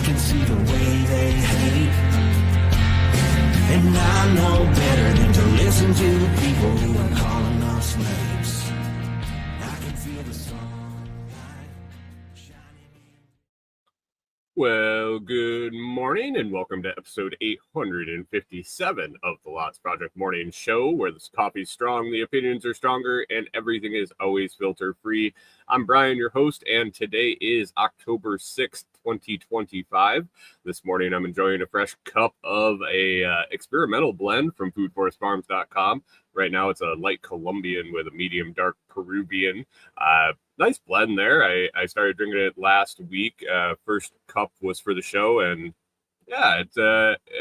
can see the way they hate, and I know better than to listen to people who are calling us slaves. I can feel the sunlight shining. Well, good morning and welcome to episode 857 of the Lots Project Morning Show, where the coffee's strong, the opinions are stronger, and everything is always filter free. I'm Brian, your host, and today is October 6th, 2025. This morning I'm enjoying a fresh cup of a experimental blend from foodforestfarms.com. Right now it's a light Colombian with a medium dark Peruvian. Nice blend there. I started drinking it last week. First cup was for the show, and yeah, it's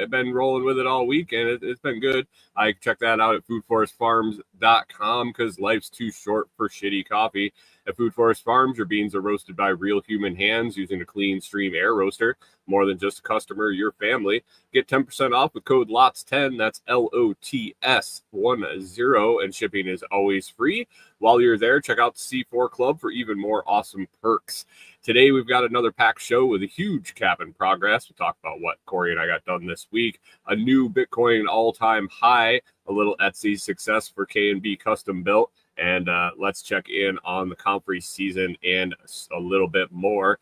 been rolling with it all week, and it's been good. I check that out at foodforestfarms.com because life's too short for shitty coffee. At Food Forest Farms, your beans are roasted by real human hands using a clean stream air roaster. More than just a customer, your family. Get 10% off with code LOTS10. That's LOTS10, and shipping is always free. While you're there, check out the C4 Club for even more awesome perks. Today, we've got another packed show with a huge cabin progress. We'll talk about what Corey and I got done this week, a new Bitcoin all-time high, a little Etsy success for K&B Kustom Built, and let's check in on the Comfrey season and a little bit more.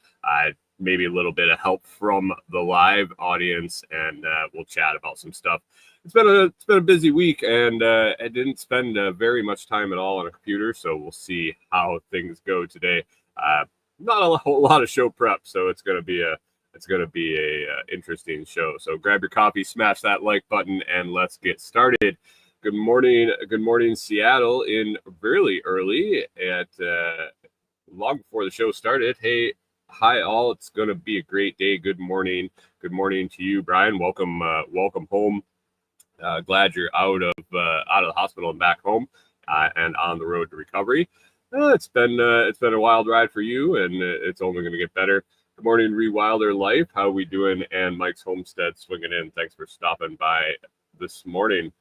Maybe a little bit of help from the live audience, and we'll chat about some stuff. It's been a busy week, and I didn't spend very much time at all on a computer, so we'll see how things go today. Not a whole lot of show prep, so it's gonna be a interesting show. So grab your coffee, smash that like button, and let's get started. Good morning, Seattle, in really early at long before the show started. Hey, hi all. It's gonna be a great day. Good morning to you, Brian. Welcome home. Glad you're out of the hospital and back home and on the road to recovery. It's been a wild ride for you, and it's only going to get better. Good morning, Rewilder Life. How are we doing? And Mike's Homestead swinging in. Thanks for stopping by this morning.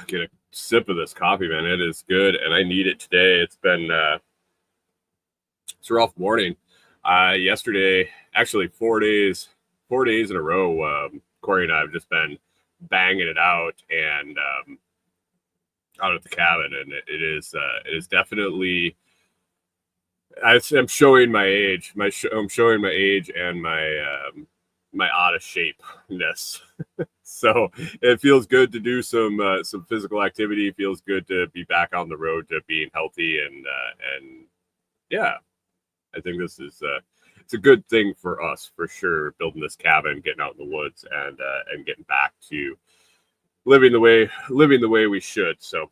Get a sip of this coffee, man. It is good, and I need it today. It's been it's a rough morning. Yesterday, actually 4 days in a row. Corey and I have just been banging it out and out at the cabin, and it is definitely. I'm showing my age. I'm showing my age and my out of shapeness. So it feels good to do some physical activity. It feels good to be back on the road to being healthy, and yeah, I think this is it's a good thing for us for sure. Building this cabin, getting out in the woods, and getting back to living the way we should. So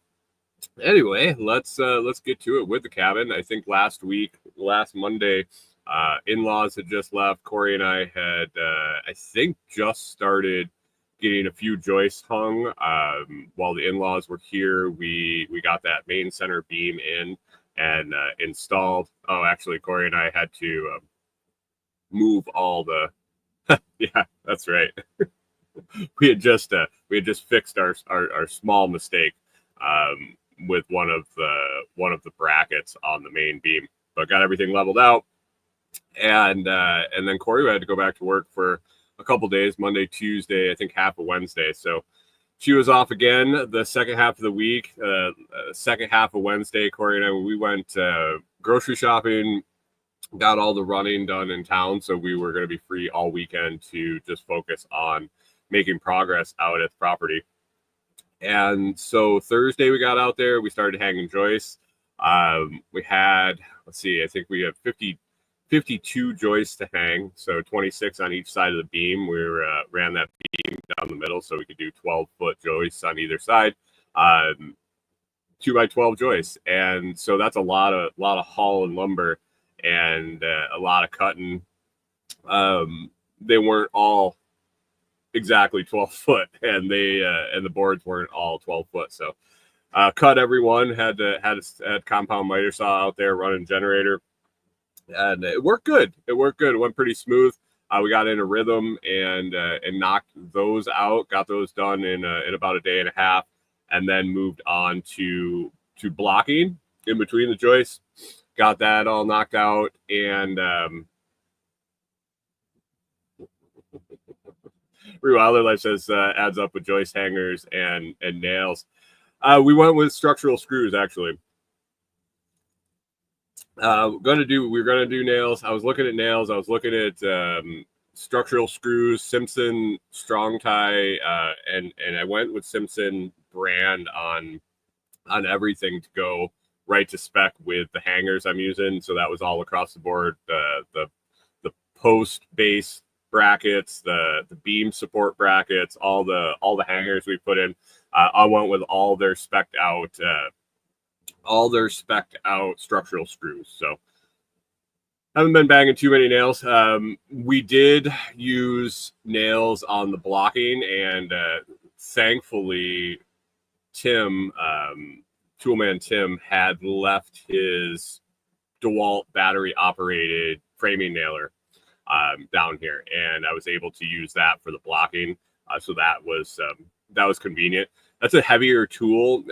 anyway, let's get to it with the cabin. I think last Monday, in-laws had just left. Corey and I had I think just started getting a few joists hung. While the in-laws were here, we got that main center beam in and installed. Oh, actually, Corey and I had to move all the yeah, that's right. we had just fixed our small mistake with one of the brackets on the main beam, but got everything leveled out, and then Corey had to go back to work for a couple days, Monday, Tuesday, I think half of Wednesday. So she was off again the second half of the week. Second half of Wednesday, Corey and I, we went grocery shopping, got all the running done in town, so we were going to be free all weekend to just focus on making progress out at the property. And so Thursday we got out there, we started hanging joists. We had, I think we have 52 joists to hang, so 26 on each side of the beam. We ran that beam down the middle so we could do 12-foot joists on either side, 2 by 12 joists. And so that's a lot of haul and lumber and a lot of cutting. They weren't all exactly 12 foot, and the boards weren't all 12 foot. So cut everyone, had compound miter saw out there running generator, and it worked good. It went pretty smooth. We got in a rhythm and knocked those out, got those done in about a day and a half, and then moved on to blocking in between the joists. got that all knocked out, and Rewilder Life says adds up with joist hangers and nails. We went with structural screws, actually. We're gonna do nails. I was looking at nails. I was looking at structural screws, Simpson strong tie, and I went with Simpson brand on everything to go right to spec with the hangers I'm using. So that was all across the board. The post base brackets, the beam support brackets, all the hangers we put in. I went with all their spec'd out structural screws. So haven't been banging too many nails. We did use nails on the blocking, and thankfully Tim, Toolman Tim, had left his DeWalt battery operated framing nailer down here, and I was able to use that for the blocking. So that was convenient. That's a heavier tool.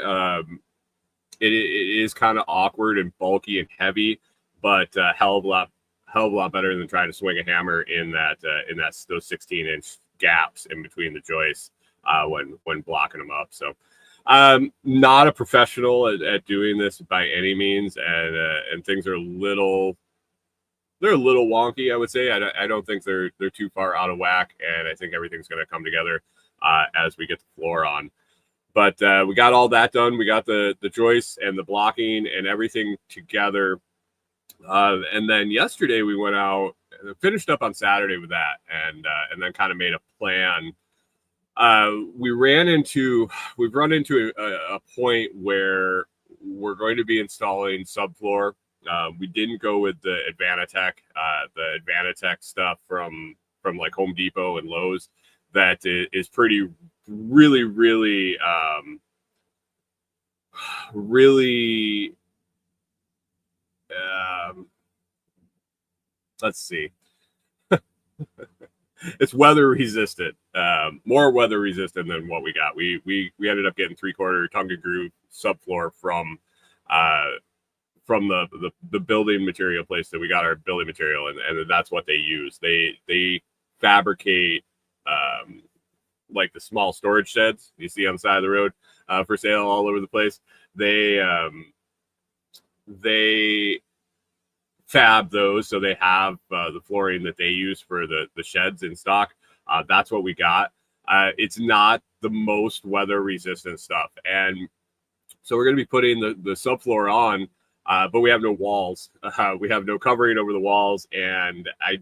It is kind of awkward and bulky and heavy, but hell of a lot better than trying to swing a hammer in those 16-inch gaps in between the joists when blocking them up. So not a professional at doing this by any means, and things are a little wonky, I would say. I don't think they're too far out of whack, and I think everything's going to come together as we get the floor on. But we got all that done. We got the joists and the blocking and everything together. And then yesterday we went out, finished up on Saturday with that, and then kind of made a plan. We've run into a point where we're going to be installing subfloor. We didn't go with the Advanatech stuff from like Home Depot and Lowe's. That is really let's see. It's weather resistant, more weather resistant than what we got. We ended up getting 3/4 tongue and groove subfloor from the building material place that we got our building material, and that's what they use. They fabricate like the small storage sheds you see on the side of the road for sale all over the place. They fab those, so they have the flooring that they use for the sheds in stock. That's what we got. It's not the most weather resistant stuff, and so we're going to be putting the subfloor on, but we have no walls. We have no covering over the walls, and I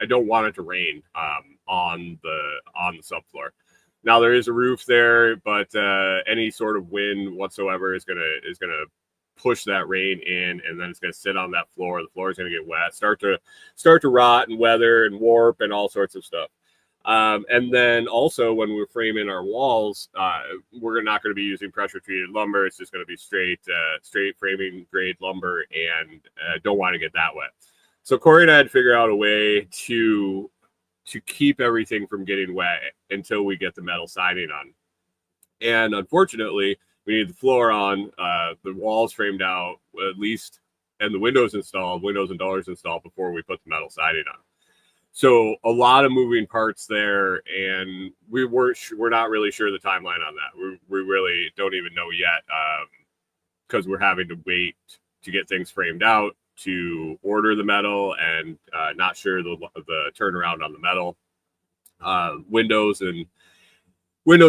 don't want it to rain on the subfloor. Now there is a roof there, but any sort of wind whatsoever is gonna push that rain in, and then it's gonna sit on that floor. The floor is gonna get wet, start to rot and weather and warp and all sorts of stuff. And then also when we're framing our walls, we're not going to be using pressure treated lumber. It's just going to be straight framing grade lumber, and don't want to get that wet. So Corey and I had to figure out a way to keep everything from getting wet until we get the metal siding on. And unfortunately, we need the floor on, the walls framed out at least, and the windows and doors installed before we put the metal siding on. So a lot of moving parts there, and we're not really sure the timeline on that. We really don't even know yet, because we're having to wait to get things framed out, to order the metal, and not sure the turnaround on the metal. Windows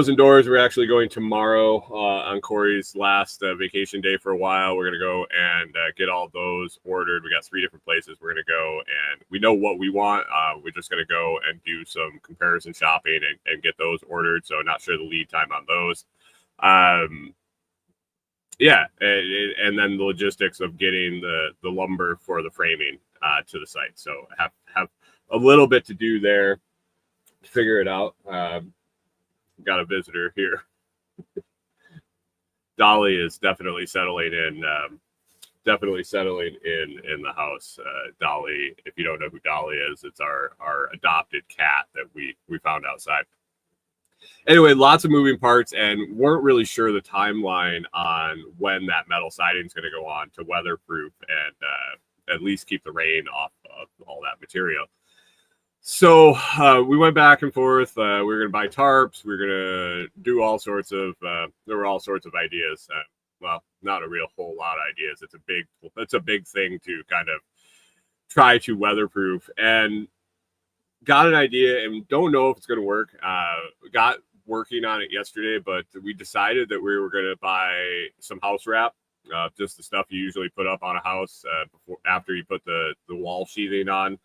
and doors, we're actually going tomorrow on Corey's last vacation day for a while. We're going to go and get all those ordered. We got 3 different places we're going to go, and we know what we want. We're just going to go and do some comparison shopping and get those ordered. So not sure the lead time on those. Yeah, and then the logistics of getting the lumber for the framing to the site. So have a little bit to do there to figure it out. Got a visitor here. Dolly is definitely settling in the house. Dolly, if you don't know who Dolly is, it's our adopted cat that we found outside. anyway, lots of moving parts, and weren't really sure the timeline on when that metal siding is going to go on to weatherproof and at least keep the rain off of all that material. So we went back and forth. We were going to buy tarps. We were going to do all sorts of. There were all sorts of ideas. Well, not a real whole lot of ideas. It's a big thing to kind of try to weatherproof, and got an idea and don't know if it's going to work. Got working on it yesterday, but we decided that we were going to buy some house wrap, just the stuff you usually put up on a house after you put the wall sheathing on,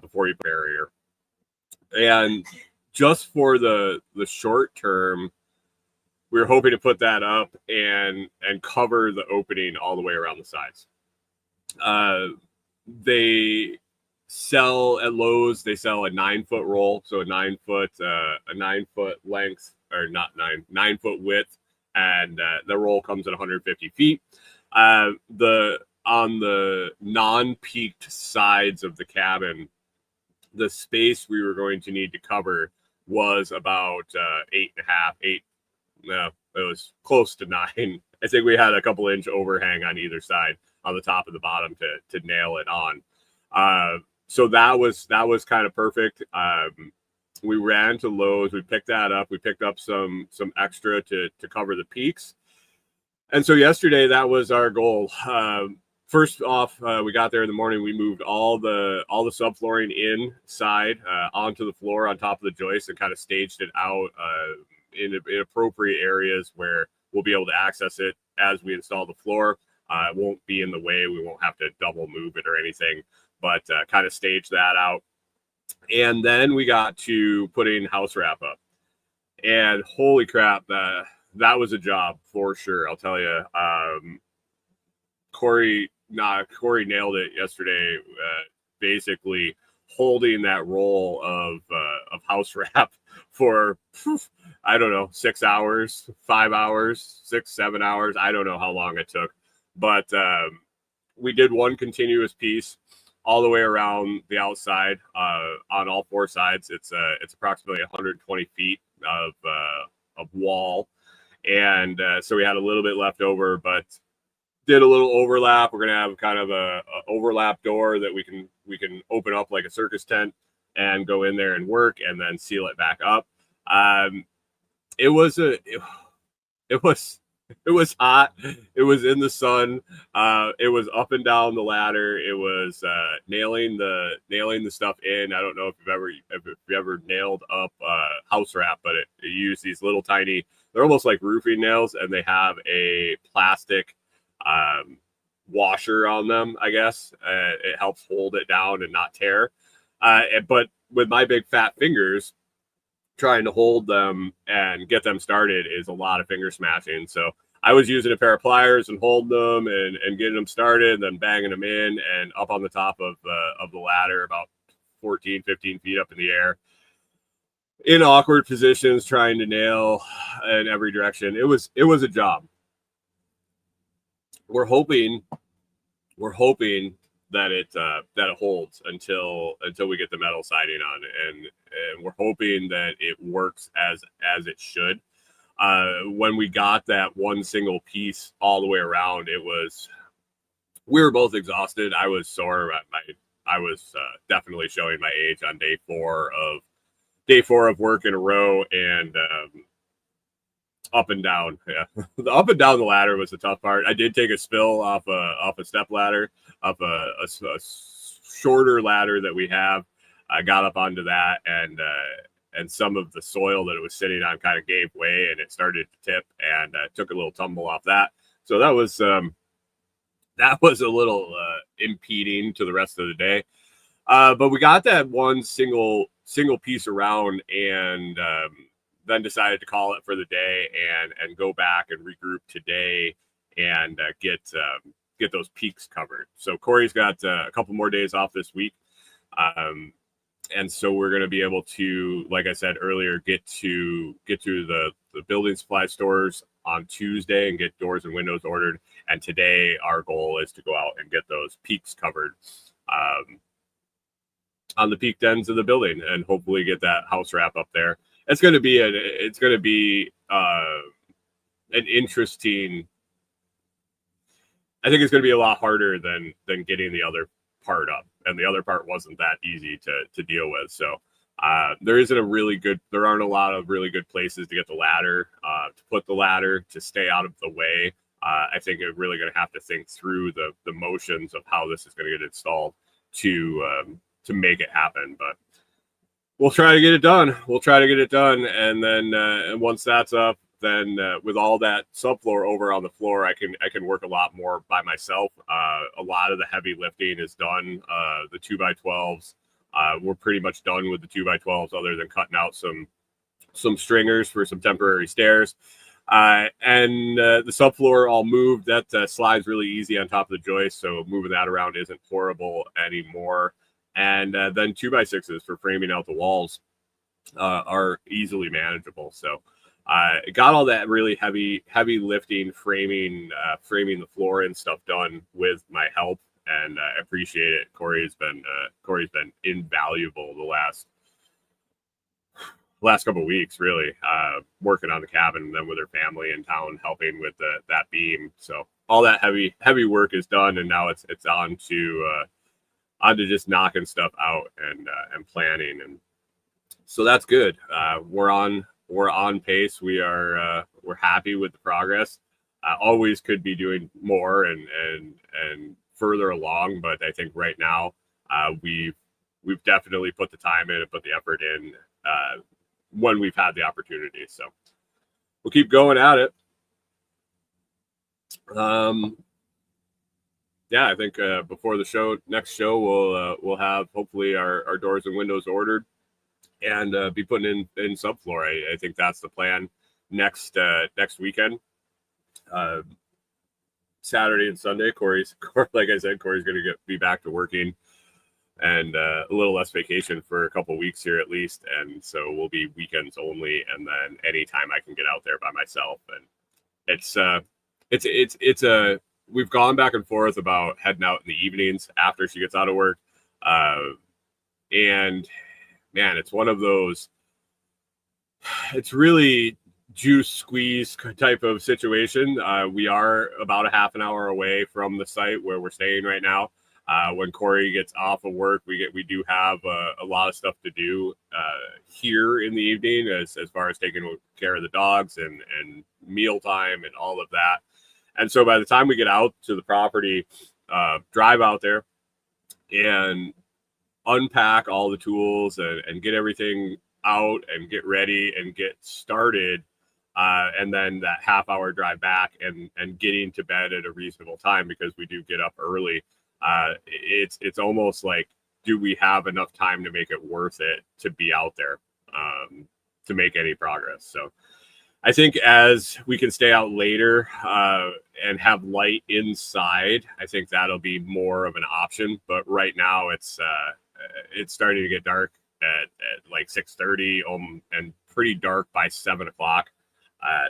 before you put barrier. And just for the short term, we were hoping to put that up and cover the opening all the way around the sides. They sell at Lowe's. They sell a 9-foot roll, so a 9-foot length, or not 9-foot width, and the roll comes at 150 feet. On the non-peaked sides of the cabin, the space we were going to need to cover was about 8.5. No, it was close to 9. I think we had a couple inch overhang on either side on the top and the bottom to nail it on. So that was kind of perfect. We ran to Lowe's. We picked that up. We picked up some extra to cover the peaks. And so yesterday, that was our goal. First off, we got there in the morning. We moved all the subflooring inside onto the floor on top of the joist and kind of staged it out in appropriate areas where we'll be able to access it as we install the floor. It won't be in the way. We won't have to double move it or anything, but kind of stage that out. And then we got to putting house wrap up. And holy crap, that was a job for sure. I'll tell you. Corey nailed it yesterday, basically holding that roll of house wrap for, I don't know, 6 hours, 5 hours, 6, 7 hours. I don't know how long it took, but we did one continuous piece all the way around the outside, on all 4 sides. It's approximately 120 feet of wall, and so we had a little bit left over, but did a little overlap. We're gonna have kind of a overlap door that we can open up like a circus tent and go in there and work, and then seal it back up. It was hot. It was in the sun. It was up and down the ladder. It was nailing the stuff in. I don't know if you've ever nailed up house wrap, but it used these little tiny. They're almost like roofing nails, and they have a plastic washer on them, I guess. It helps hold it down and not tear. But with my big fat fingers, trying to hold them and get them started is a lot of finger smashing. So I was using a pair of pliers and holding them and getting them started, and then banging them in and up on the top of the ladder, about 14, 15 feet up in the air, in awkward positions, trying to nail in every direction. It was a job. We're hoping that it holds until we get the metal siding on, and we're hoping that it works as it should. When we got that one single piece all the way around, we were both exhausted. I was sore. I was definitely showing my age on day four of work in a row, and up and down. Yeah. The up and down the ladder was the tough part. I did take a spill off a step ladder, up a shorter ladder that we have. I got up onto that, and some of the soil that it was sitting on kind of gave way, and it started to tip, and took a little tumble off that. So that was a little impeding to the rest of the day. But we got that one single piece around, and then decided to call it for the day and go back and regroup today and get those peaks covered. So Corey's got a couple more days off this week. And so we're going to be able to, like I said earlier, get to the building supply stores on Tuesday and get doors and windows ordered. And today our goal is to go out and get those peaks covered on the peaked ends of the building, and hopefully get that house wrap up there. it's going to be an interesting. I think it's going to be a lot harder than getting the other part up, and the other part wasn't that easy to deal with. So there aren't a lot of really good places to get the ladder, to put the ladder, to stay out of the way. I think you're really going to have to think through the motions of how this is going to get installed to make it happen. But we'll try to get it done. And then and once that's up, then with all that subfloor over on the floor, I can work a lot more by myself. A lot of the heavy lifting is done. The 2x12s, we're pretty much done with the 2x12s, other than cutting out some stringers for some temporary stairs. And the subfloor all moved. That slides really easy on top of the joist, so moving that around isn't horrible anymore. And then 2x6s for framing out the walls are easily manageable. So got all that really heavy lifting, framing the floor and stuff done with my help, and I appreciate it. Corey's been invaluable the last couple of weeks, really, working on the cabin, and then with her family in town helping with that beam. So all that heavy work is done, and now it's on to just knocking stuff out and planning, and so that's good. We're on pace. We're happy with the progress. Always could be doing more and further along, but I think right now we've definitely put the time in and put the effort in when we've had the opportunity. So we'll keep going at it. Yeah, I think before the next show, we'll have hopefully our doors and windows ordered and be putting in subfloor. I think that's the plan next weekend. Saturday and Sunday, like I said, Corey's going to be back to working, and a little less vacation for a couple weeks here at least. And so we'll be weekends only, and then anytime I can get out there by myself. And we've gone back and forth about heading out in the evenings after she gets out of work. And man, it's one of those, it's really juice squeeze type of situation. We are about a half an hour away from the site where we're staying right now. When Corey gets off of work, we do have a lot of stuff to do here in the evening, as far as taking care of the dogs and mealtime and all of that. And so by the time we get out to the property, drive out there and unpack all the tools and get everything out and get ready and get started, and then that half-hour drive back and getting to bed at a reasonable time, because we do get up early. It's almost like, do we have enough time to make it worth it to be out there to make any progress? So I think as we can stay out later and have light inside, I think that'll be more of an option. But right now it's starting to get dark at like 6:30 and pretty dark by 7 o'clock.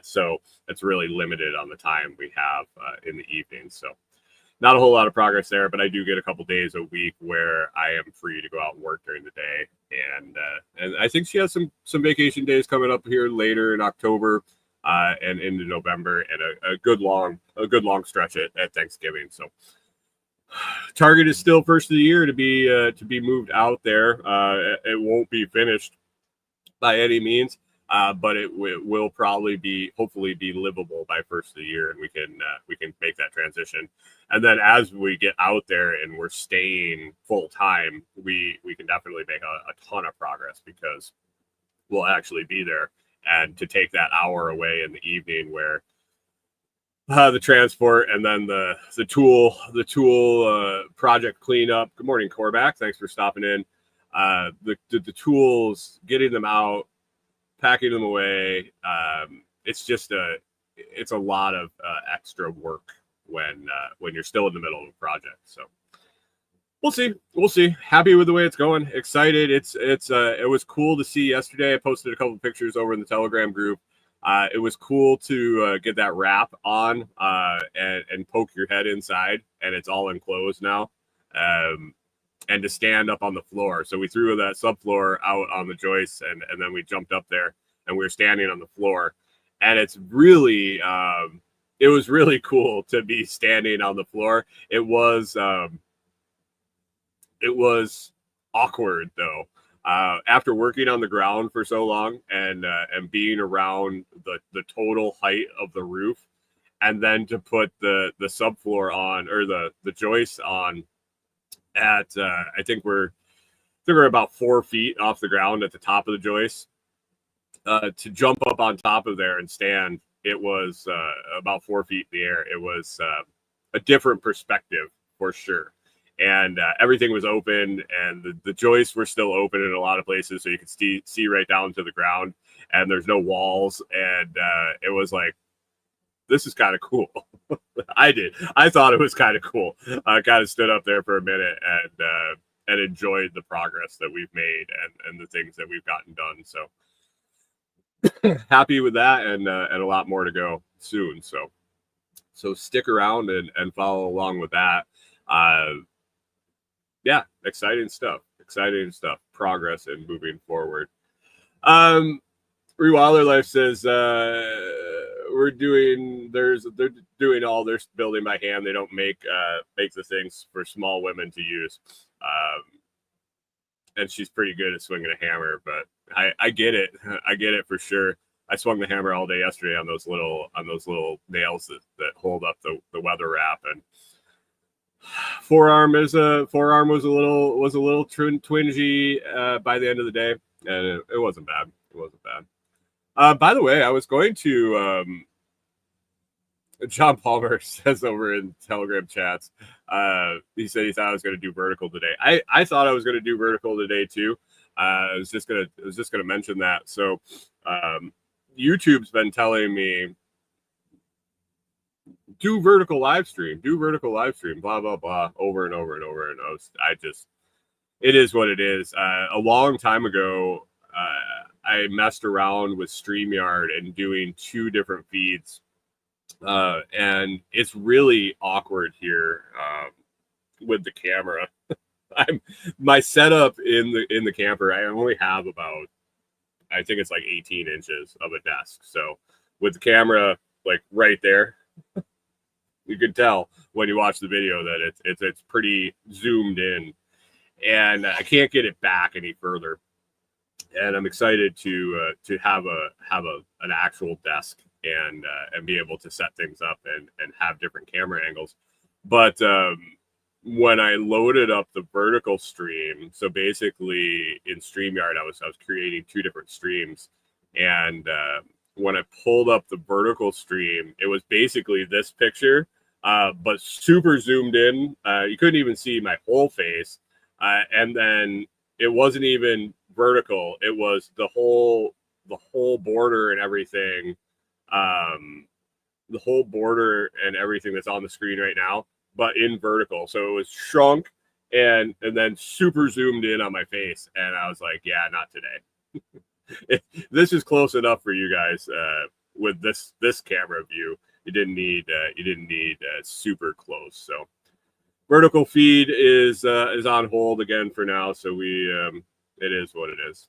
So it's really limited on the time we have in the evening. So not a whole lot of progress there, but I do get a couple days a week where I am free to go out and work during the day. And I think she has some vacation days coming up here later in October and into November, and a good long stretch at Thanksgiving. So target is still first of the year to be moved out there. It won't be finished by any means, but it will probably hopefully be livable by first of the year, and we can make that transition. And then as we get out there and we're staying full time, we can definitely make a ton of progress, because we'll actually be there. And to take that hour away in the evening where the transport and then the tool project cleanup. Good morning, Corback. Thanks for stopping in. The tools, getting them out, packing them away. It's a lot of extra work when you're still in the middle of a project. So we'll see. Happy with the way it's going. Excited. It was cool to see yesterday. I posted a couple of pictures over in the Telegram group. It was cool to get that wrap on and poke your head inside, and it's all enclosed now. And to stand up on the floor. So we threw that subfloor out on the joists, and then we jumped up there and we were standing on the floor, and it's really it was really cool to be standing on the floor. It was awkward though. After working on the ground for so long and being around the total height of the roof, and then to put the subfloor on, or the joist on at I think we're about 4 feet off the ground at the top of the joist. To jump up on top of there and stand, it was about 4 feet in the air. It was a different perspective for sure. And everything was open, and the joists were still open in a lot of places, so you could see right down to the ground, and there's no walls. And it was like, this is kind of cool. I thought it was kind of cool. I kind of stood up there for a minute and enjoyed the progress that we've made and the things that we've gotten done. So happy with that, and a lot more to go soon. So stick around and follow along with that. Yeah, exciting stuff. Progress and moving forward. Rewilder Life says they're doing all their building by hand. They don't make the things for small women to use. And she's pretty good at swinging a hammer, but I get it. I get it for sure. I swung the hammer all day yesterday on those little nails that hold up the weather wrap, and forearm was a little twingy by the end of the day, and it wasn't bad. By the way, I was going to John Palmer says over in Telegram chats, he said he thought I was going to do vertical today. I thought I was going to do vertical today too. I was just gonna mention that. So YouTube's been telling me, do vertical live stream, blah, blah, blah, over and over and over. And it is what it is. A long time ago, I messed around with StreamYard and doing 2 different feeds. And it's really awkward here with the camera. My setup in the camper, I only have about, I think it's like 18 inches of a desk. So with the camera like right there, you can tell when you watch the video that it's pretty zoomed in, and I can't get it back any further. And I'm excited to have an actual desk and be able to set things up and have different camera angles. But when I loaded up the vertical stream, so basically in StreamYard, I was creating 2 different streams, and when I pulled up the vertical stream, it was basically this picture, but super zoomed in. You couldn't even see my whole face, and then it wasn't even vertical. It was the whole border and everything. The whole border and everything that's on the screen right now, but in vertical. So it was shrunk and then super zoomed in on my face. And I was like, yeah, not today. This is close enough for you guys with this camera view. You didn't need super close. So vertical feed is on hold again for now. So it is what it is.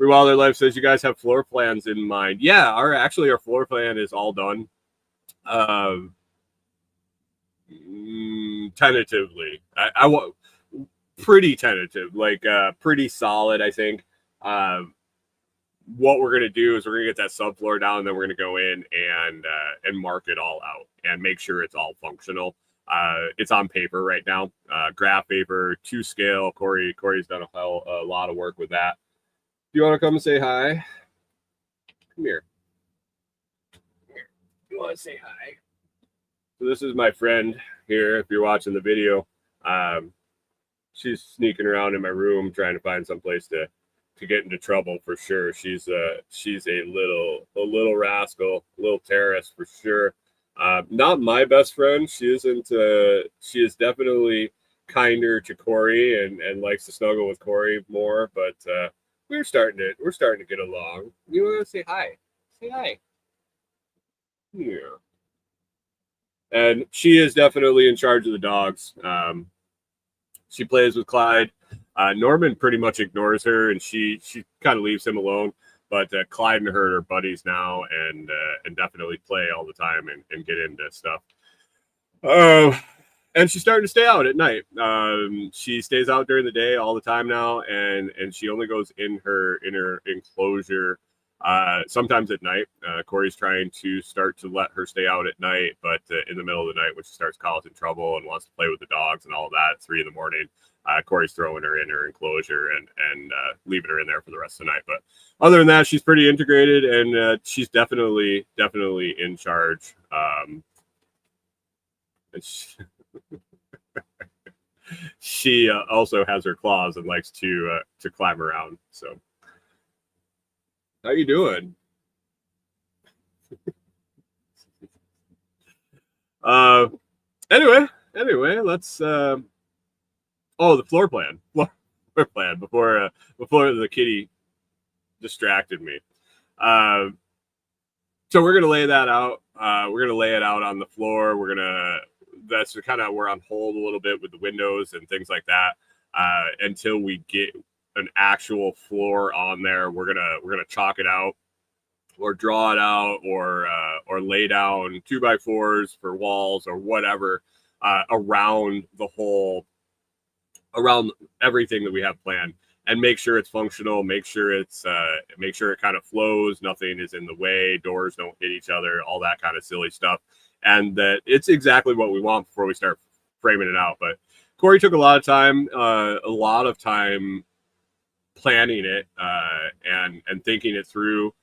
Rewilder Life says, you guys have floor plans in mind. Yeah, our floor plan is all done. Tentatively. I want pretty tentative, like pretty solid, I think. What we're going to do is we're going to get that subfloor down, and then we're going to go in and mark it all out and make sure it's all functional. It's on paper right now, graph paper, 2 scale. Corey's done a lot of work with that. Do you want to come and say hi? Come here. You want to say hi? So this is my friend here. If you're watching the video, she's sneaking around in my room trying to find some place to get into trouble for sure. She's a little rascal, a little terrorist for sure. Not my best friend. She isn't. She is definitely kinder to Corey and likes to snuggle with Corey more. But we're starting to get along. You want to say hi? Say hi. Yeah. And she is definitely in charge of the dogs. She plays with Clyde. Norman pretty much ignores her, and she kind of leaves him alone. But Clyde and her are buddies now, and definitely play all the time and get into stuff. And she's starting to stay out at night. She stays out during the day all the time now, and she only goes in her enclosure sometimes at night. Corey's trying to start to let her stay out at night, but in the middle of the night when she starts causing trouble and wants to play with the dogs and all of that at 3 a.m, Corey's throwing her in her enclosure and leaving her in there for the rest of the night. But other than that, she's pretty integrated, and she's definitely in charge. And she also has her claws and likes to climb around. So, how you doing? Anyway, let's. The floor plan before the kitty distracted me. So we're gonna lay that out. We're gonna lay it out on the floor. That's kind of we're on hold a little bit with the windows and things like that until we get an actual floor on there. We're gonna chalk it out or draw it out or lay down 2x4s for walls or whatever around everything that we have planned, and make sure it's functional, make sure it kind of flows, nothing is in the way, doors don't hit each other, all that kind of silly stuff, and that it's exactly what we want before we start framing it out. But Corey took a lot of time planning it and thinking it through,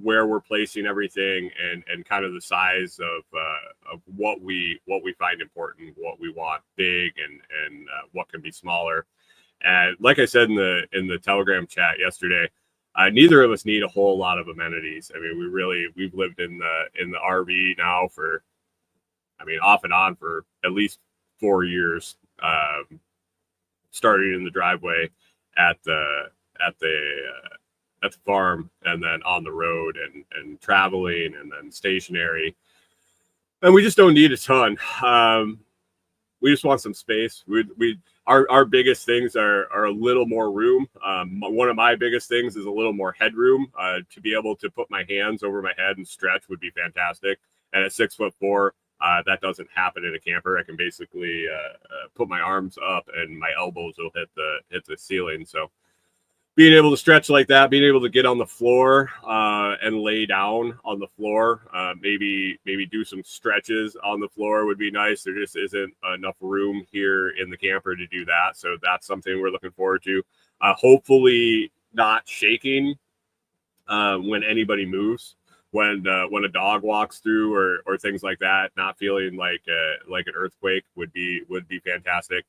where we're placing everything and kind of the size of what we find important, what we want big, and what can be smaller. And like I said in the Telegram chat yesterday, neither of us need a whole lot of amenities. I mean, we've lived in the RV now for, off and on for at least 4 years, starting in the driveway at the farm, and then on the road and traveling, and then stationary. And we just don't need a ton. We just want some space. Our biggest things are a little more room. One of my biggest things is a little more headroom. To be able to put my hands over my head and stretch would be fantastic. And at 6'4", that doesn't happen in a camper. I can basically put my arms up and my elbows will hit the ceiling. So being able to stretch like that, being able to get on the floor and lay down on the floor, maybe do some stretches on the floor would be nice. There just isn't enough room here in the camper to do that. So that's something we're looking forward to. Hopefully not shaking when anybody moves, when a dog walks through or things like that, not feeling like an earthquake would be fantastic.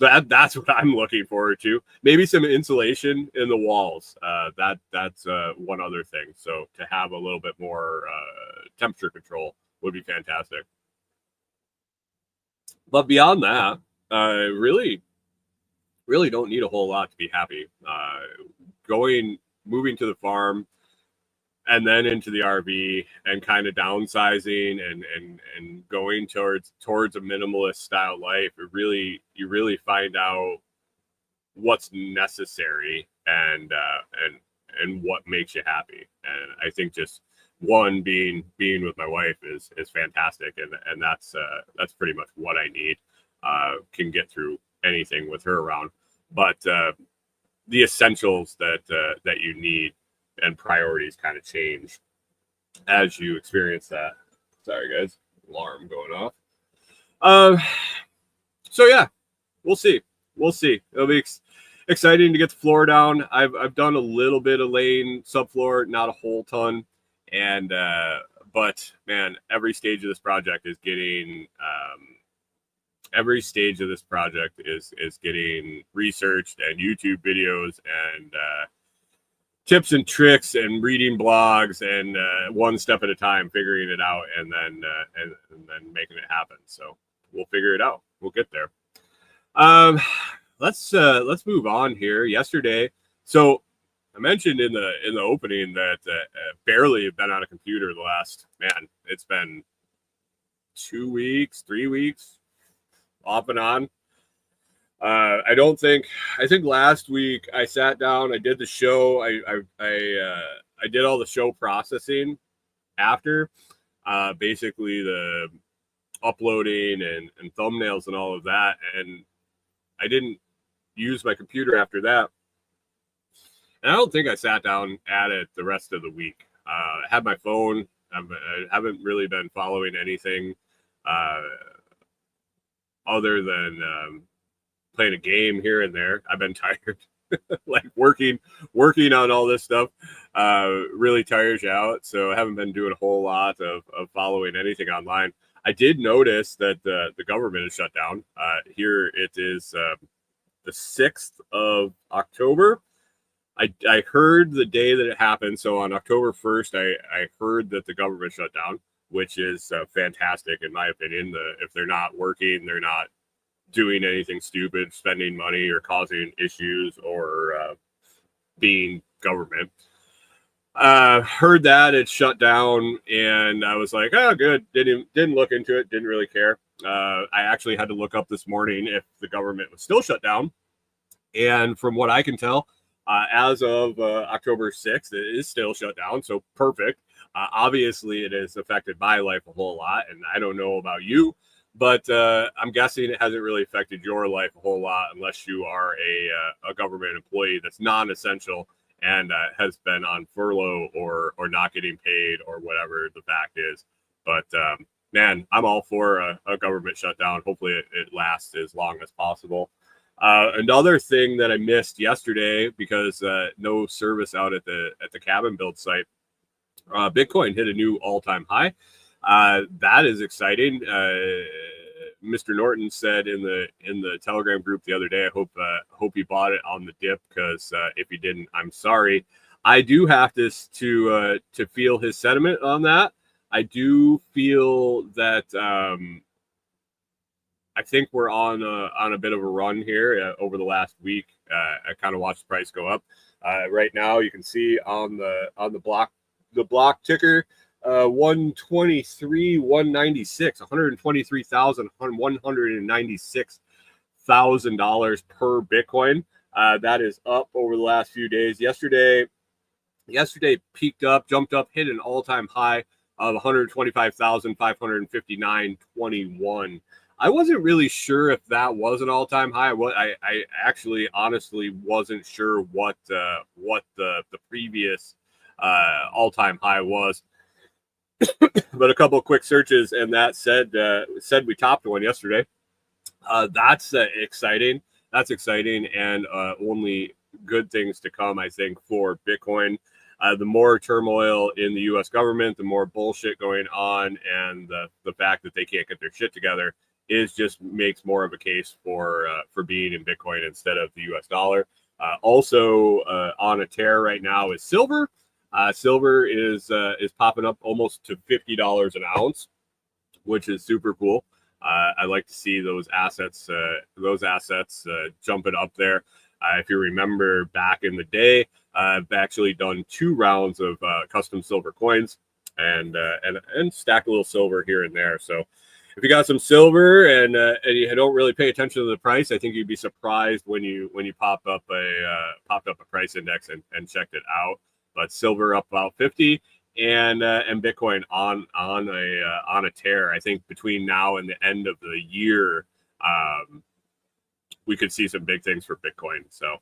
That's what I'm looking forward to. Maybe some insulation in the walls. That's one other thing. So to have a little bit more temperature control would be fantastic. But beyond that, really don't need a whole lot to be happy. Moving to the farm and then into the RV and kind of downsizing and going towards a minimalist style life, you really find out what's necessary and what makes you happy. And I think just one being with my wife is fantastic, and that's pretty much what I need. Can get through anything with her around, but the essentials that you need and priorities kind of change as you experience that. Sorry guys, alarm going off. So yeah, we'll see. It'll be exciting to get the floor down. I've done a little bit of laying subfloor, not a whole ton, and but man, every stage of this project is getting researched, and YouTube videos and tips and tricks and reading blogs, and one step at a time figuring it out, and then making it happen. So we'll figure it out. We'll get there. Let's move on here. Yesterday, so I mentioned in the opening that barely have been on a computer the last, it's been 2 weeks, 3 weeks, off and on. I think last week I sat down, I did the show, I did all the show processing after, basically the uploading and thumbnails and all of that, and I didn't use my computer after that. And I don't think I sat down at it the rest of the week. I had my phone. I haven't really been following anything other than playing a game here and there. I've been tired. Like working on all this stuff really tires you out. So I haven't been doing a whole lot of following anything online. I did notice that the government is shut down. Here it is the 6th of October. I heard the day that it happened. So on October 1st, I heard that the government shut down, which is fantastic in my opinion. If they're not working, they're not doing anything stupid, spending money or causing issues or being government. Heard that it shut down, and I was like, oh, good. Didn't look into it. Didn't really care. I actually had to look up this morning if the government was still shut down, and from what I can tell, as of October 6th, it is still shut down. So perfect. Obviously, it has affected my life a whole lot, and I don't know about you, but I'm guessing it hasn't really affected your life a whole lot unless you are a government employee that's non-essential and has been on furlough or not getting paid or whatever the fact is. But man, I'm all for a government shutdown. Hopefully it lasts as long as possible. Another thing that I missed yesterday because no service out at the cabin build site, Bitcoin hit a new all-time high. That is exciting. Mr. Norton said in the Telegram group the other day, I hope you bought it on the dip, because if you didn't, I'm sorry. I do have to feel his sentiment on that. I do feel that I think we're on a bit of a run here over the last week. I kind of watched the price go up. Right now, you can see on the block ticker, 123, 196, $123,196,000 per Bitcoin. That is up over the last few days. Yesterday peaked up, jumped up, hit an all-time high of 125,559.21. I wasn't really sure if that was an all-time high. I actually honestly wasn't sure what the previous all-time high was. But a couple of quick searches, and that said we topped one yesterday. That's exciting. That's exciting, and only good things to come, I think, for Bitcoin. The more turmoil in the U.S. government, the more bullshit going on, and the fact that they can't get their shit together just makes more of a case for being in Bitcoin instead of the U.S. dollar. Also on a tear right now is silver. Silver is popping up almost to $50 an ounce, which is super cool. I like to see those assets jumping up there. If you remember back in the day, I've actually done 2 rounds of custom silver coins and stack a little silver here and there. So if you got some silver and you don't really pay attention to the price, I think you'd be surprised when you popped up a price index and checked it out. But silver up about 50, and Bitcoin on a tear. I think between now and the end of the year, we could see some big things for Bitcoin. So,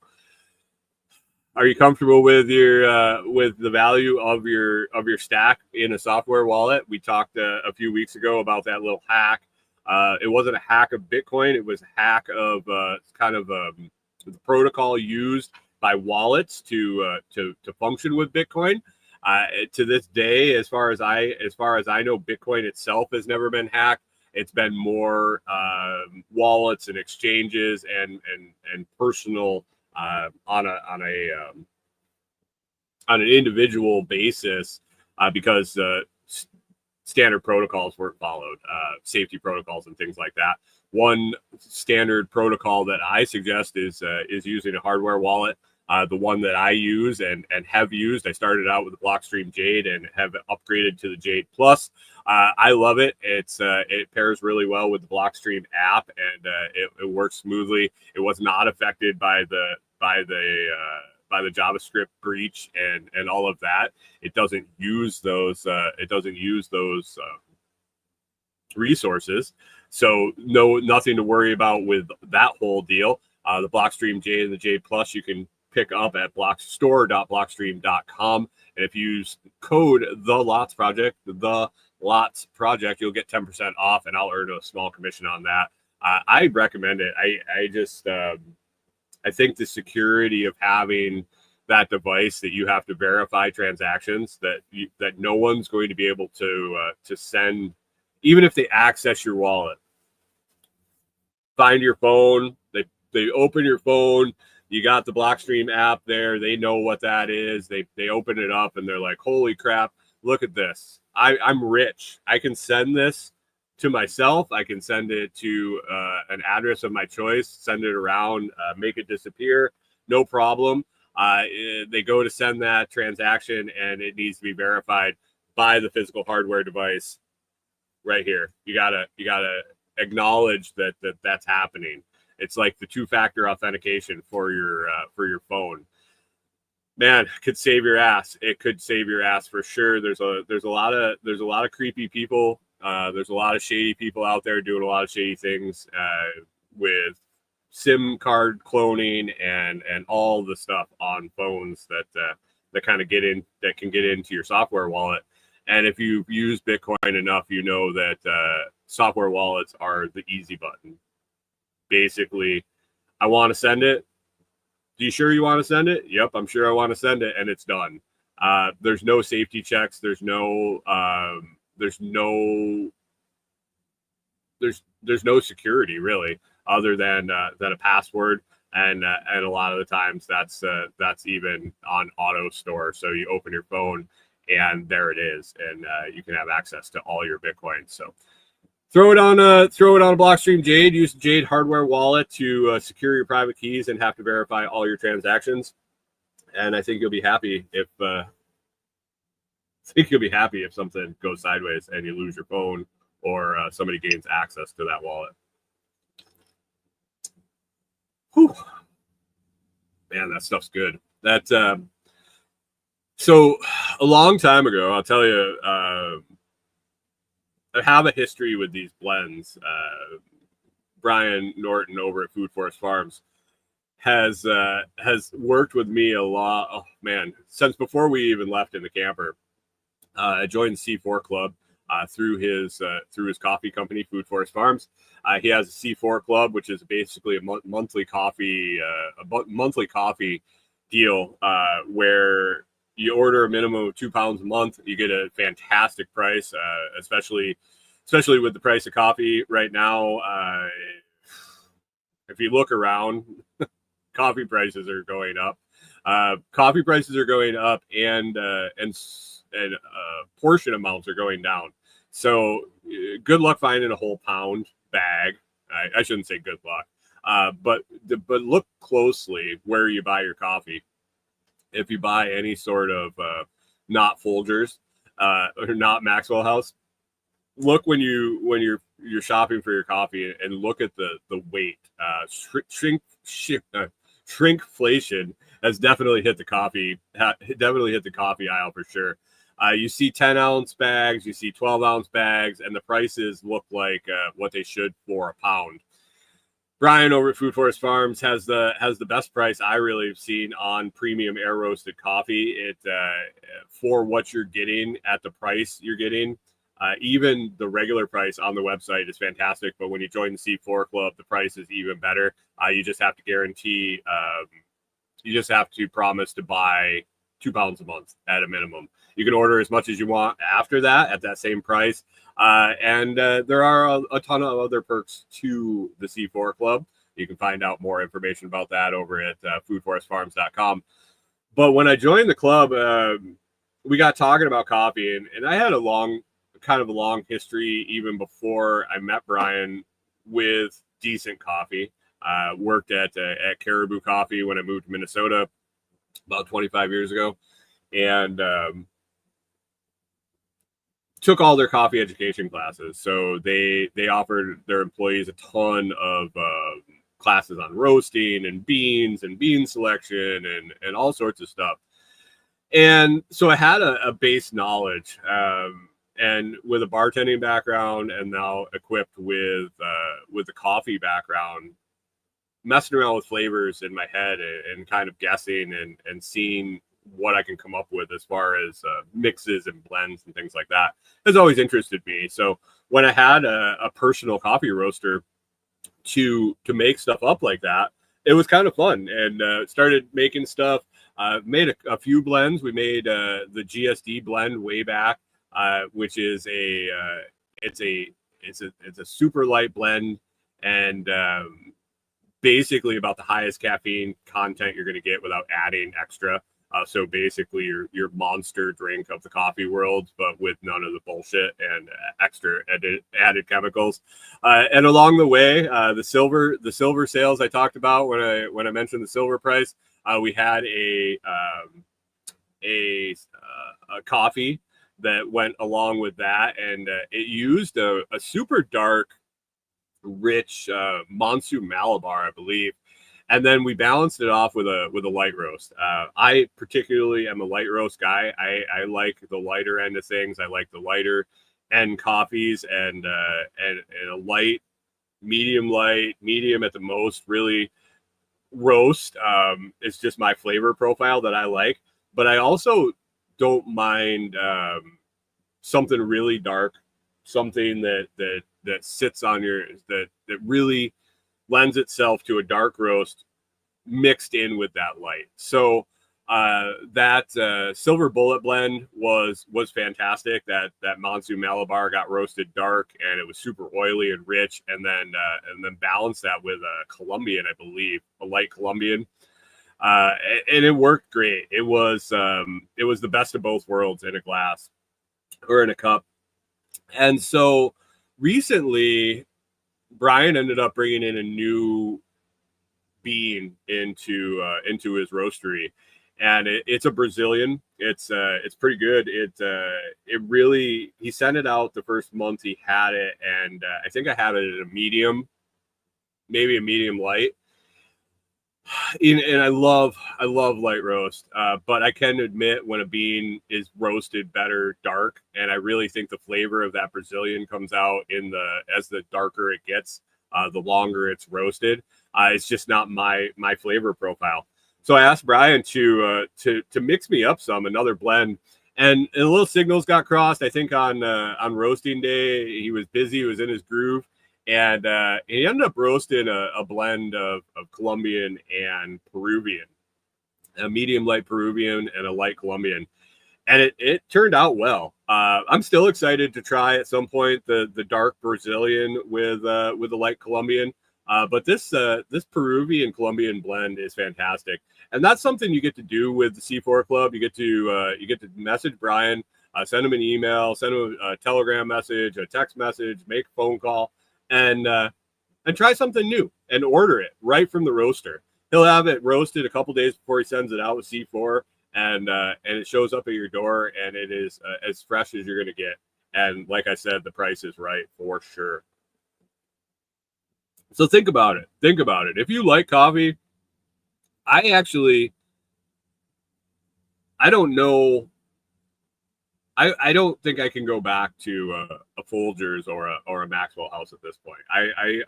are you comfortable with the value of your stack in a software wallet? We talked a few weeks ago about that little hack. It wasn't a hack of Bitcoin; it was a hack of kind of the protocol used by wallets to function with Bitcoin. To this day, as far as I know, Bitcoin itself has never been hacked. It's been more wallets and exchanges and personal on an individual basis because standard protocols weren't followed, safety protocols and things like that. One standard protocol that I suggest is using a hardware wallet. The one that I use and have used, I started out with the Blockstream Jade and have upgraded to the Jade Plus. I love it. It pairs really well with the Blockstream app, and it works smoothly. It was not affected by the JavaScript breach and all of that. It doesn't use those. Resources, so nothing to worry about with that whole deal. The Blockstream Jade and the Jade Plus you can pick up at store.blockstream.com, and if you use code the Lots Project, you'll get 10% off, and I'll earn a small commission on that. I recommend it. I think the security of having that device that you have to verify transactions, that no one's going to be able to send, even if they access your wallet, find your phone, they open your phone, you got the Blockstream app there, they know what that is, they open it up and they're like, holy crap, look at this. I'm rich. I can send this to myself. I can send it to an address of my choice, send it around, make it disappear, no problem. They go to send that transaction and it needs to be verified by the physical hardware device. Right here, you gotta acknowledge that's happening. It's like the two-factor authentication for your phone. Man, it could save your ass. It could save your ass for sure. There's a lot of creepy people. There's a lot of shady people out there doing a lot of shady things with SIM card cloning and all the stuff on phones that can get into your software wallet. And if you use Bitcoin enough, you know that software wallets are the easy button. Basically, I want to send it. Do you sure you want to send it? Yep, I'm sure I want to send it, and it's done. There's no safety checks. There's no security really, other than a password. And a lot of the times that's even on auto store. So you open your phone and there it is, and you can have access to all your Bitcoin. So throw it on a Blockstream Jade. Use the Jade hardware wallet to secure your private keys and have to verify all your transactions. And I think you'll be happy if something goes sideways and you lose your phone or somebody gains access to that wallet. Whew. Man, that stuff's good. So a long time ago, I'll tell you, I have a history with these blends. Brian Norton over at Food Forest Farms has worked with me a lot. Oh man, since before we even left in the camper. I joined the C4 Club through his coffee company, Food Forest Farms. He has a C4 Club, which is basically a monthly coffee deal where you order a minimum of 2 pounds a month. You get a fantastic price, especially with the price of coffee right now. If you look around, coffee prices are going up. And portion amounts are going down. So good luck finding a whole pound bag. I shouldn't say good luck, but look closely where you buy your coffee. If you buy any sort of not Folgers or not Maxwell House, look when you're shopping for your coffee and look at the weight. Shrinkflation has definitely hit the coffee aisle for sure. You see 10-ounce bags, you see 12-ounce bags, and the prices look like what they should for a pound. Brian over at Food Forest Farms has the best price I really have seen on premium air roasted coffee. It for what you're getting at the price you're getting. Even the regular price on the website is fantastic, but when you join the C4 Club, the price is even better. You just have to guarantee. You just have to promise to buy 2 pounds a month at a minimum. You can order as much as you want after that at that same price. And there are a ton of other perks to the C4 Club. You can find out more information about that over at foodforestfarms.com. But when I joined the club, we got talking about coffee, and I had a long history even before I met Brian with decent coffee. Worked at Caribou Coffee when I moved to Minnesota. about 25 years ago, and took all their coffee education classes. So they offered their employees a ton of classes on roasting and bean selection and all sorts of stuff. And so I had a base knowledge, and with a bartending background, and now equipped with the coffee background, messing around with flavors in my head and kind of guessing and seeing what I can come up with as far as mixes and blends and things like that has always interested me. So when I had a personal coffee roaster to make stuff up like that, it was kind of fun, and started making stuff. Made a few blends. We made the GSD blend way back, which is it's a super light blend, and basically about the highest caffeine content you're going to get without adding extra. So basically your monster drink of the coffee world, but with none of the bullshit and extra added chemicals. And along the way, the silver sales I talked about when I mentioned the silver price, we had a coffee that went along with that, and it used a super dark, rich Monsoon Malabar, I believe. And then we balanced it off with a light roast. I particularly am a light roast guy. I like the lighter end of things. I like the lighter end coffees, and a medium at the most, really roast is just my flavor profile that I like. But I also don't mind something really dark, something that sits on your that really lends itself to a dark roast mixed in with that light. So that silver bullet blend was fantastic. That Monsoon Malabar got roasted dark, and it was super oily and rich, and then balanced that with a Colombian, I believe, a light Colombian, and it worked great. It was the best of both worlds in a glass or in a cup. And so recently, Brian ended up bringing in a new bean into his roastery, and it's a Brazilian. It's pretty good. It really, he sent it out the first month he had it, and I think I had it at a medium, maybe a medium light. And I love light roast, but I can admit when a bean is roasted better dark, and I really think the flavor of that Brazilian comes out as the darker it gets, the longer it's roasted. It's just not my flavor profile. So I asked Brian to mix me up another blend, and a little signals got crossed. I think on roasting day he was busy, he was in his groove. And he ended up roasting a blend of Colombian and Peruvian, a medium light Peruvian and a light Colombian. And it turned out well. I'm still excited to try at some point the dark Brazilian with the light Colombian. But this Peruvian Colombian blend is fantastic. And that's something you get to do with the C4 Club. You get to message Brian, send him an email, send him a Telegram message, a text message, make a phone call, and try something new and order it right from the roaster. He'll have it roasted a couple days before he sends it out with C4, and it shows up at your door, and it is as fresh as you're going to get. And like I said, the price is right for sure. So think about it. If you like coffee, I don't know. I don't think I can go back to a Folgers or a Maxwell House at this point.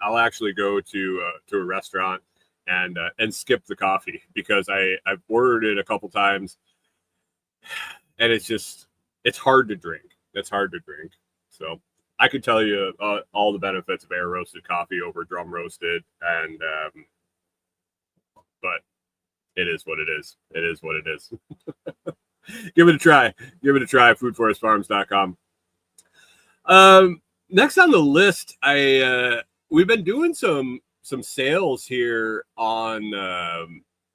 I'll actually go to a restaurant and skip the coffee, because I've ordered it a couple times, and it's hard to drink. It's hard to drink. So I could tell you all the benefits of air roasted coffee over drum roasted, and but it is what it is. It is what it is. Give it a try. foodforestfarms.com. Next on the list, we've been doing some sales here on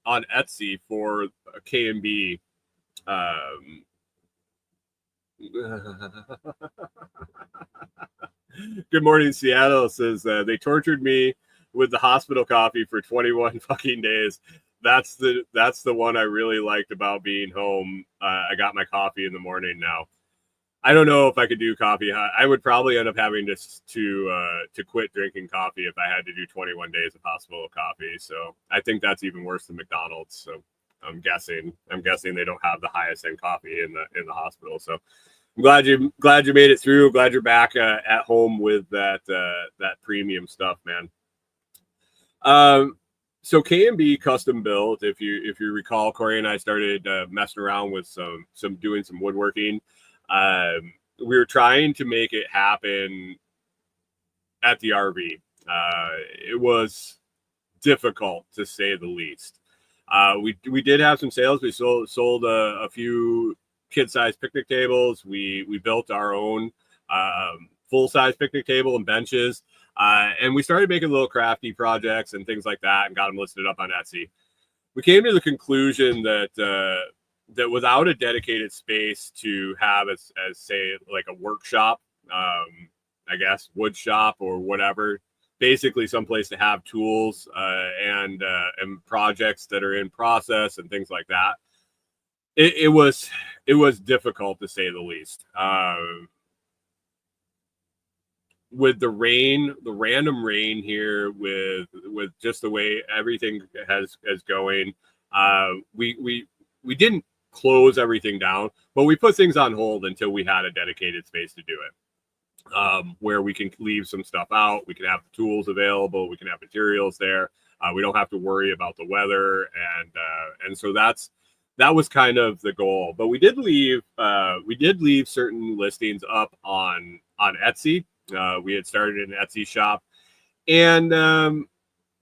Etsy for K&B. Good morning, Seattle says they tortured me with the hospital coffee for 21 fucking days. that's the one I really liked about being home. I got my coffee in the morning now. I don't know if I could do coffee. I would probably end up having to quit drinking coffee if I had to do 21 days of hospital coffee. So I think that's even worse than McDonald's. So I'm guessing they don't have the highest end coffee in the hospital. So I'm glad you made it through. Glad you're back at home with that premium stuff, man. So K&B Kustom Built, if you recall, Corey and I started messing around with doing some woodworking. We were trying to make it happen at the RV. It was difficult to say the least. We did have some sales. We sold a few kid-size picnic tables. We built our own full-size picnic table and benches. And we started making little crafty projects and things like that and got them listed up on Etsy. We came to the conclusion that without a dedicated space to have as say like a workshop, I guess wood shop or whatever, basically someplace to have tools and projects that are in process and things like that. It was difficult to say the least. With the random rain here, with just the way everything has going, we didn't close everything down, but we put things on hold until we had a dedicated space to do it, where we can leave some stuff out. We can have the tools available. We can have materials there. We don't have to worry about the weather, and so that was kind of the goal. But we did leave certain listings up on Etsy. We had started an Etsy shop and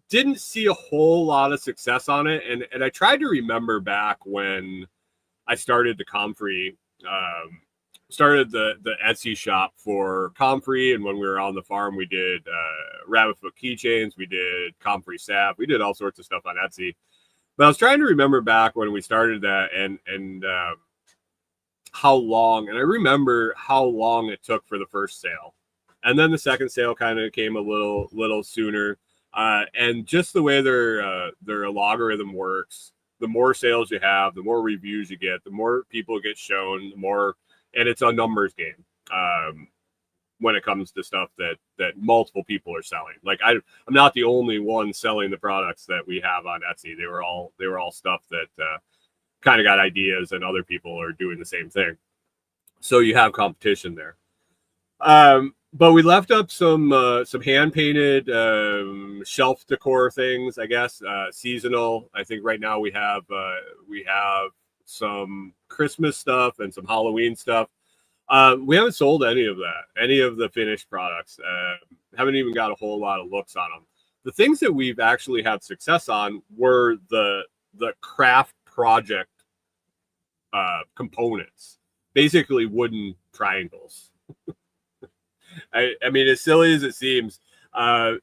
didn't see a whole lot of success on it. And I tried to remember back when I started the Comfrey, started the Etsy shop for Comfrey. And when we were on the farm, we did rabbit foot keychains. We did Comfrey salve. We did all sorts of stuff on Etsy. But I was trying to remember back when we started that and how long. And I remember how long it took for the first sale. And then the second sale kind of came a little sooner. And just the way their logarithm works, the more sales you have, the more reviews you get, the more people get shown, the more, and it's a numbers game when it comes to stuff that multiple people are selling. Like I'm not the only one selling the products that we have on Etsy. They were all stuff that kind of got ideas, and other people are doing the same thing. So you have competition there. But we left up some hand painted shelf decor things, I guess, seasonal. I think right now we have some Christmas stuff and some Halloween stuff. We haven't sold any of the finished products. Haven't even got a whole lot of looks on them. The things that we've actually had success on were the craft project components, basically wooden triangles. I mean, as silly as it seems,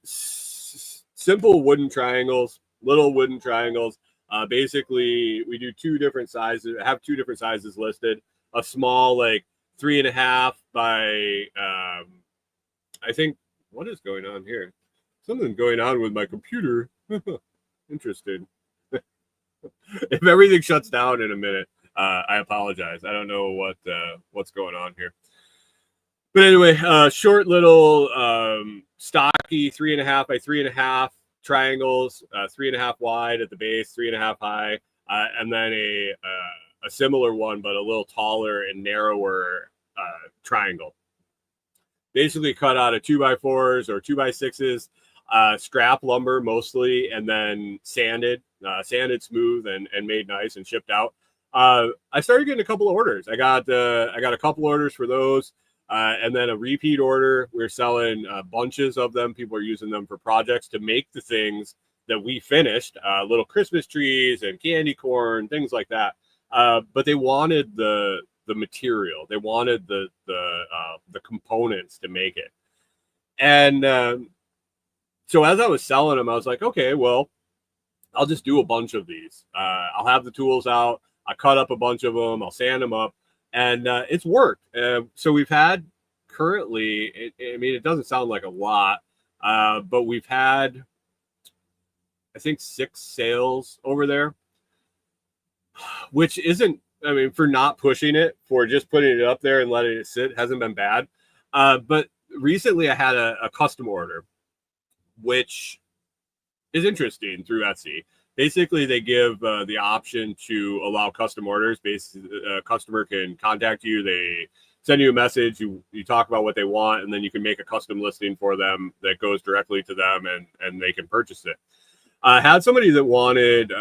simple wooden triangles, little wooden triangles. Basically, we do two different sizes listed. A small, like 3.5 by, I think, what is going on here? Something's going on with my computer. Interesting. If everything shuts down in a minute, I apologize. I don't know what's going on here. But anyway, short little stocky 3.5 by 3.5 triangles, 3.5 wide at the base, 3.5 high, and then a similar one but a little taller and narrower triangle. Basically cut out of 2x4s or 2x6s, scrap lumber mostly, and then sanded smooth and made nice and shipped out. I started getting a couple of orders. I got a couple orders for those. And then a repeat order. We're selling bunches of them. People are using them for projects to make the things that we finished, little Christmas trees and candy corn, things like that. But they wanted the material. They wanted the components to make it. And so as I was selling them, I was like, okay, well, I'll just do a bunch of these. I'll have the tools out. I cut up a bunch of them. I'll sand them up. And it's worked. So we've had currently, I mean, it doesn't sound like a lot, but we've had I think 6 sales over there, which isn't, I mean, for not pushing it, for just putting it up there and letting it sit, hasn't been bad. But recently I had a custom order, which is interesting through Etsy. Basically, they give the option to allow custom orders. Basically, a customer can contact you. They send you a message. You talk about what they want, and then you can make a custom listing for them that goes directly to them, and they can purchase it. I had somebody that wanted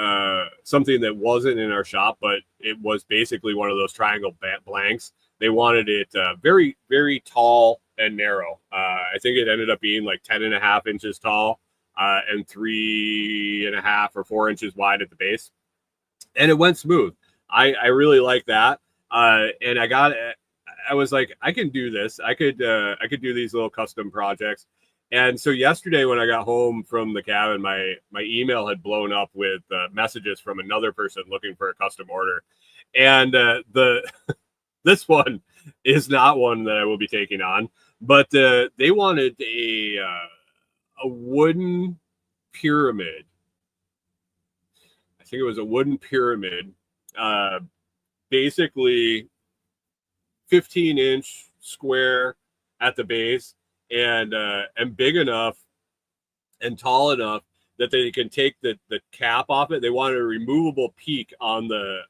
something that wasn't in our shop, but it was basically one of those triangle blanks. They wanted it very, very tall and narrow. I think it ended up being like 10.5 inches tall and 3.5 or 4 inches wide at the base. And it went smooth. I really like that. And I was like, I can do this. I could do these little custom projects. And so yesterday when I got home from the cabin, my email had blown up with messages from another person looking for a custom order. And this one is not one that I will be taking on, but they wanted a wooden pyramid. I think it was a wooden pyramid, basically 15-inch square at the base, and big enough and tall enough that they can take the cap off it. They wanted a removable peak on the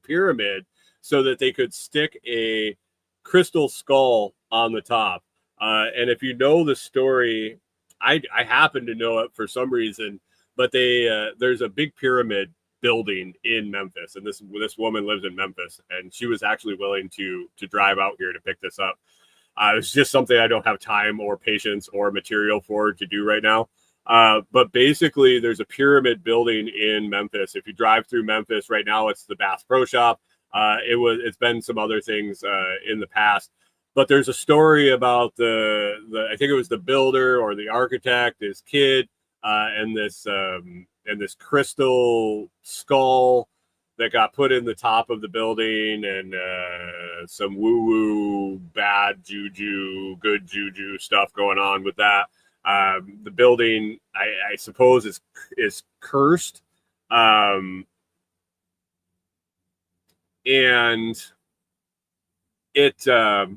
pyramid so that they could stick a crystal skull on the top. And if you know the story, I happen to know it for some reason, but there's a big pyramid building in Memphis, and this woman lives in Memphis, and she was actually willing to drive out here to pick this up. It's just something I don't have time or patience or material for to do right now. But basically, there's a pyramid building in Memphis. If you drive through Memphis right now, it's the Bass Pro Shop. It's been some other things in the past, but there's a story about the I think it was the builder or the architect, his kid, and this crystal skull that got put in the top of the building, and some woo-woo, bad juju, good juju stuff going on with that. The building, I suppose, is cursed. And it so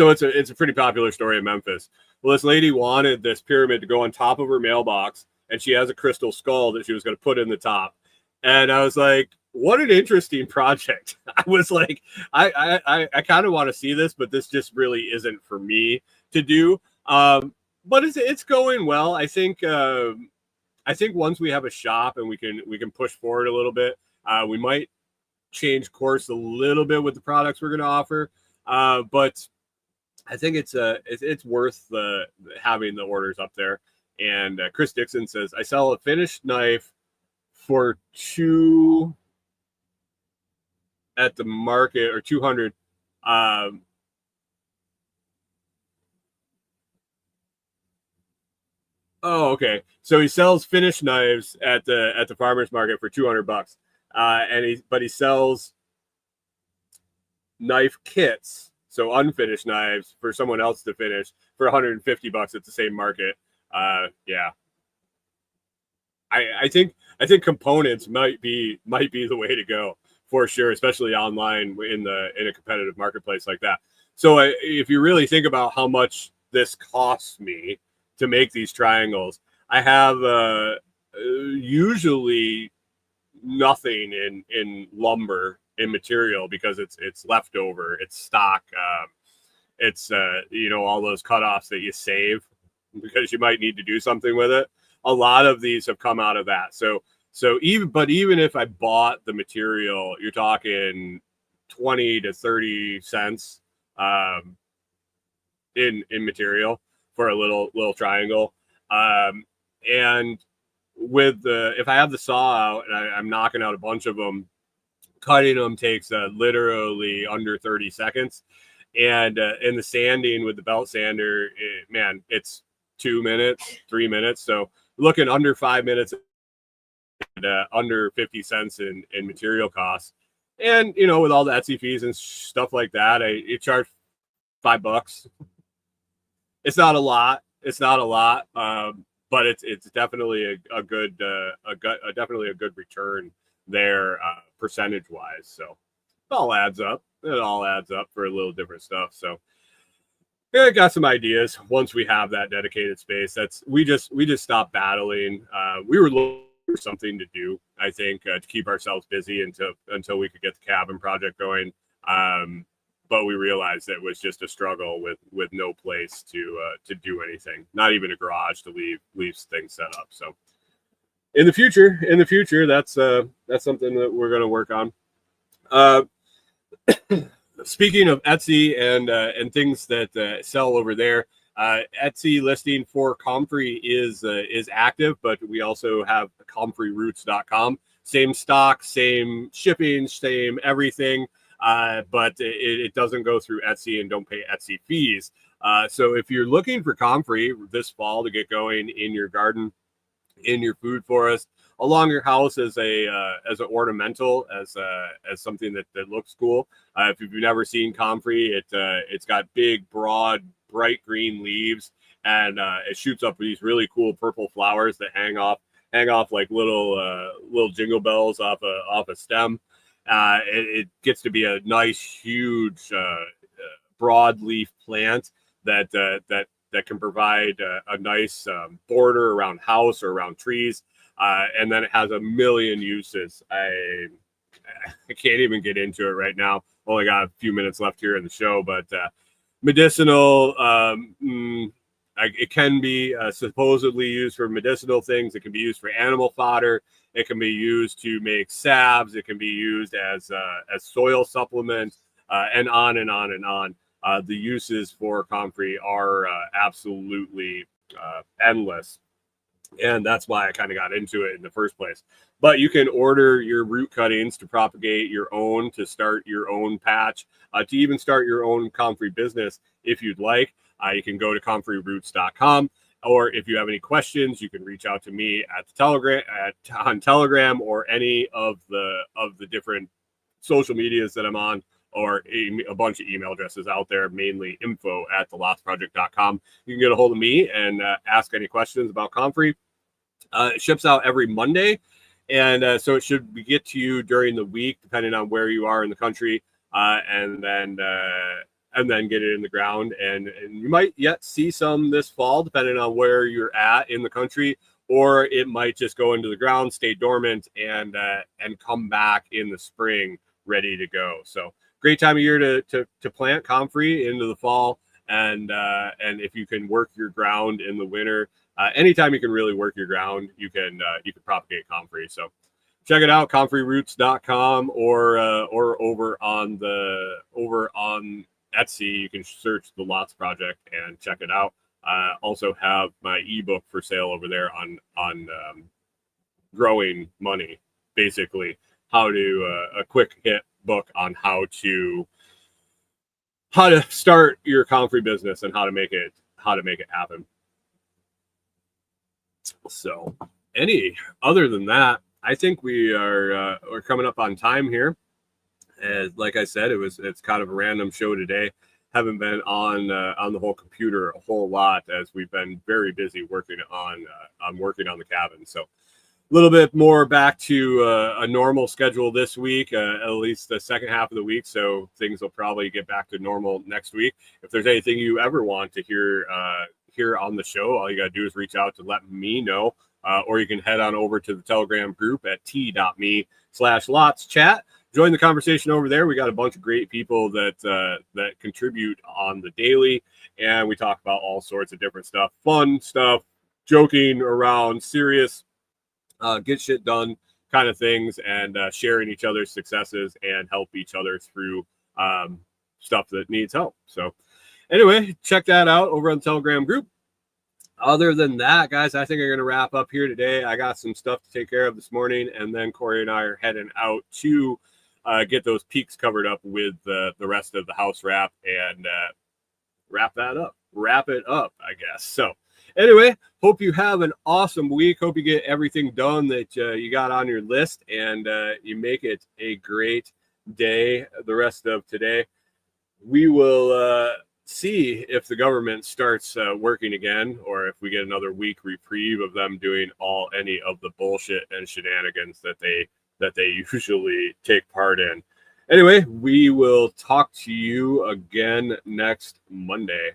it's a pretty popular story in Memphis. Well, this lady wanted this pyramid to go on top of her mailbox, and she has a crystal skull that she was going to put in the top. And I was like, what an interesting project. I was like, I kind of want to see this, but this just really isn't for me to do. But it's going well. I think once we have a shop and we can push forward a little bit, we might change course a little bit with the products we're going to offer. But I think it's worth having the orders up there. And Chris Dixon says, I sell a finished knife for $2 at the market, or 200. Oh, okay. So he sells finished knives at the farmer's market for $200. But he sells knife kits, so unfinished knives, for someone else to finish for $150 at the same market. Yeah. I think components might be the way to go for sure, especially online in a competitive marketplace like that. So if you really think about how much this costs me to make these triangles, I have usually nothing in lumber, in material, because it's leftover, it's stock, it's all those cutoffs that you save because you might need to do something with it. A lot of these have come out of that. So even if I bought the material, you're talking 20 to 30 cents in material for a little triangle. And with if I have the saw out and I'm knocking out a bunch of them, cutting them takes literally under 30 seconds. And in the sanding with the belt sander, it's 2 minutes, 3 minutes. So looking under 5 minutes and under 50 cents in material costs. And, with all the Etsy fees and stuff like that, you charge $5. It's not a lot. but it's definitely definitely a good return there, percentage wise. So it all adds up. It all adds up for a little different stuff. So yeah, I got some ideas. Once we have that dedicated space, we just stopped battling. We were looking for something to do, I think, to keep ourselves busy until we could get the cabin project going. But we realized that it was just a struggle with no place to do anything, not even a garage to leave things set up. So in the future, that's something that we're going to work on. Speaking of Etsy and things that sell over there, Etsy listing for Comfrey is active, but we also have comfreyroots.com. Same stock, same shipping, same everything, but it doesn't go through Etsy and don't pay Etsy fees. So if you're looking for Comfrey this fall to get going in your garden, in your food forest, along your house as an ornamental, as something that looks cool. If you've never seen Comfrey, it's got big, broad, bright green leaves, and it shoots up these really cool purple flowers that hang off like little jingle bells off a stem. It gets to be a nice, huge, broadleaf plant that can provide a nice border around house or around trees. And then it has a million uses. I can't even get into it right now. Only got a few minutes left here in the show, but medicinal. It can be supposedly used for medicinal things. It can be used for animal fodder. It can be used to make salves. It can be used as soil supplement, and on and on and on. The uses for Comfrey are absolutely endless. And that's why I kind of got into it in the first place. But you can order your root cuttings to propagate your own, to start your own patch, to even start your own Comfrey business if you'd like. You can go to comfreyroots.com, or if you have any questions, you can reach out to me at the on Telegram or any of the different social medias that I'm on, or a bunch of email addresses out there, mainly info@thelostproject.com. You can get a hold of me and ask any questions about Comfrey. It ships out every Monday, and so it should get to you during the week, depending on where you are in the country, and then get it in the ground. And you might yet see some this fall, depending on where you're at in the country, or it might just go into the ground, stay dormant, and come back in the spring ready to go. So great time of year to plant Comfrey into the fall, and if you can work your ground in the winter, anytime you can really work your ground, you can propagate Comfrey. So check it out, comfreyroots.com, or over on Etsy. You can search the Lots Project and check it out. Also have my ebook for sale over there on growing money, basically how to a quick hit book on how to start your Comfrey business and how to make it happen. So other than that, I think we're coming up on time here. As like I said, it's kind of a random show today. Haven't been on the whole computer a whole lot, as we've been very busy working on the cabin. So a little bit more back to a normal schedule this week, at least the second half of the week. So things will probably get back to normal next week. If there's anything you ever want to hear on the show, all you got to do is reach out to let me know, or you can head on over to the Telegram group at t.me/lotschat. Join the conversation over there. We got a bunch of great people that contribute on the daily, and we talk about all sorts of different stuff, fun stuff, joking around, serious, get shit done kind of things, and sharing each other's successes and help each other through stuff that needs help. So anyway, check that out over on the Telegram group. Other than that, guys, I think I'm going to wrap up here today. I got some stuff to take care of this morning, and then Corey and I are heading out to get those peaks covered up with the rest of the house wrap, and wrap it up, I guess. So anyway, hope you have an awesome week. Hope you get everything done that you got on your list, and you make it a great day the rest of today. We will see if the government starts working again, or if we get another week reprieve of them doing any of the bullshit and shenanigans that they usually take part in. Anyway, we will talk to you again next Monday.